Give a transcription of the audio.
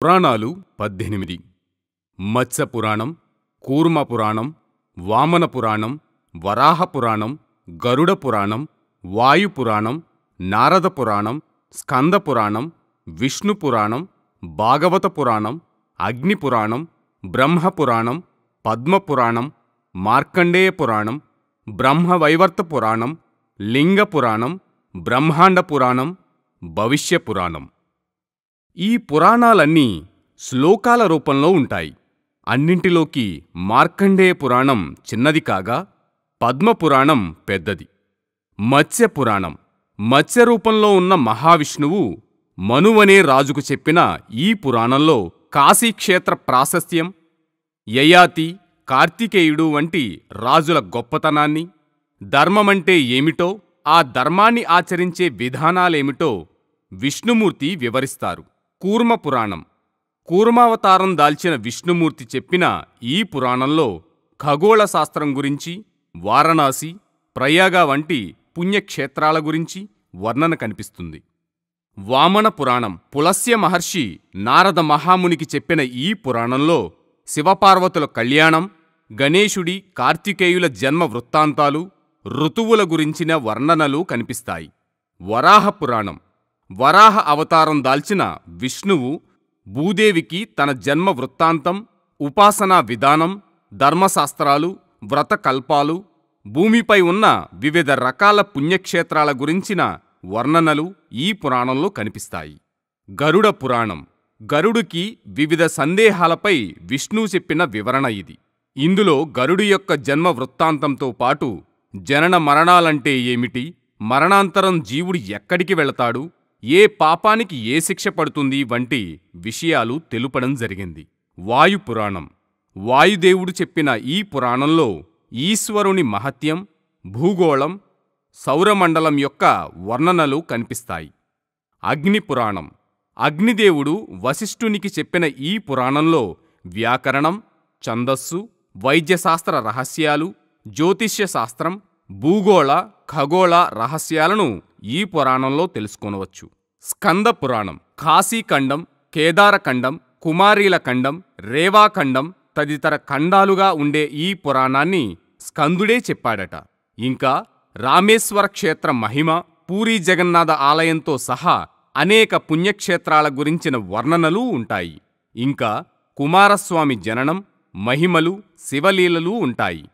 పురాణాలు 18. మత్స్య పురాణం, కూర్మ పురాణం, వామన పురాణం, వరాహ పురాణం, గరుడ పురాణం, వాయు పురాణం, నారద పురాణం, స్కంద పురాణం, విష్ణు పురాణం, భాగవత పురాణం, అగ్ని పురాణం, బ్రహ్మ పురాణం, పద్మ పురాణం, మార్కండేయ పురాణం, బ్రహ్మవైవర్త పురాణం, లింగ పురాణం, బ్రహ్మాండ పురాణం, భవిష్య పురాణం. ఈ పురాణాలన్నీ శ్లోకాల రూపంలో ఉంటాయి. అన్నింటిలోకి మార్కండేయ పురాణం చిన్నది కాగా పద్మపురాణం పెద్దది. మత్స్య పురాణం మత్స్య రూపంలో ఉన్న మహావిష్ణువు మనువనే రాజుకు చెప్పిన ఈ పురాణంలో కాశీక్షేత్ర ప్రాశస్త్యం, యయాతి, కార్తికేయుడు వంటి రాజుల గొప్పతనాన్ని, ధర్మమంటే ఏమిటో, ఆ ధర్మాన్ని ఆచరించే విధానాలేమిటో విష్ణుమూర్తి వివరిస్తారు. కూర్మ పురాణం కూర్మావతారం దాల్చిన విష్ణుమూర్తి చెప్పిన ఈ పురాణంలో ఖగోళ శాస్త్రం గురించి, వారణాసి, ప్రయాగ వంటి పుణ్యక్షేత్రాల గురించి వర్ణన కనిపిస్తుంది. వామన పురాణం పులస్య మహర్షి నారద మహామునికి చెప్పిన ఈ పురాణంలో శివపార్వతుల కళ్యాణం, గణేశుడి, కార్తికేయుల జన్మ వృత్తాంతాలు, ఋతువుల గురించిన వర్ణనలు కనిపిస్తాయి. వరాహ పురాణం వరాహ అవతారం దాల్చిన విష్ణువు భూదేవికి తన జన్మ వృత్తాంతం, ఉపాసనా విధానం, ధర్మశాస్త్రాలు, వ్రతకల్పాలు, భూమిపై ఉన్న వివిధ రకాల పుణ్యక్షేత్రాల గురించిన వర్ణనలు ఈ పురాణంలో కనిపిస్తాయి. గరుడ పురాణం గరుడుకి వివిధ సందేహాలపై విష్ణువు చెప్పిన వివరణ ఇది. ఇందులో గరుడు యొక్క జన్మ వృత్తాంతంతో పాటు జనన మరణాలంటే ఏమిటి, మరణాంతరం జీవుడు ఎక్కడికి వెళతాడు, ఏ పాపానికి ఏ శిక్ష పడుతుంది వంటి విషయాలు తెలుపడం జరిగింది. వాయు పురాణం వాయుదేవుడు చెప్పిన ఈ పురాణంలో ఈశ్వరుని మహత్యం, భూగోళం, సౌరమండలం యొక్క వర్ణనలు కనిపిస్తాయి. అగ్ని పురాణం అగ్నిదేవుడు వశిష్ఠునికి చెప్పిన ఈ పురాణంలో వ్యాకరణం, ఛందస్సు, వైద్యశాస్త్ర రహస్యాలు, జ్యోతిష్య శాస్త్రం, భూగోళ, ఖగోళ రహస్యాలను ఈ పురాణంలో తెలుసుకొనవచ్చు. స్కంద పురాణం కాశీఖండం, కేదారఖండం, కుమారీల ఖండం, రేవాఖండం తదితర ఖండాలుగా ఉండే ఈ పురాణాన్ని స్కందుడే చెప్పాడట. ఇంకా రామేశ్వర క్షేత్ర మహిమ, పూరీ జగన్నాథ ఆలయంతో సహా అనేక పుణ్యక్షేత్రాల గురించిన వర్ణనలు ఉంటాయి. ఇంకా కుమారస్వామి జననం, మహిమలు, శివలీలలు ఉంటాయి.